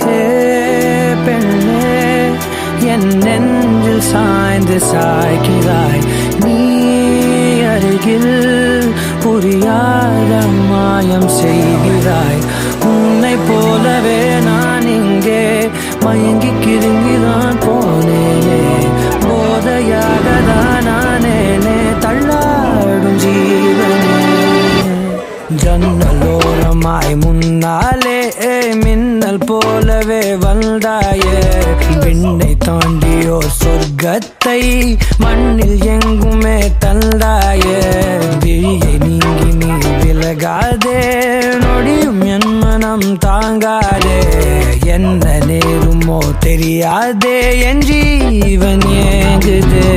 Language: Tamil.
ஹே பெண்ணே, என் நெஞ்சில் சாய்ந்து சாய்கிறாய். நீ அருகில் புரியாத மாயம் செய்கிறாய். உன்னை போலவே நான் இங்கே மயங்கி கிருங்கிதான் போனேனே. போதையாக தான் நானேனே தள்ளாடும் ஜீவனே. ஜன்னலோரமாய் முன்னாலே மின்னல் போலவே வந்தாயே. விண்ணை தாண்டியோர் சொர்க்கத்தை மண்ணில் எங்குமே தந்தாயே. விழியை நீங்கி நீ விலகாதே, நொடியும் என் மனம் தாங்காதே. என்ன நேருமோ தெரியாதே, என் ஜீவன் ஏங்குதே.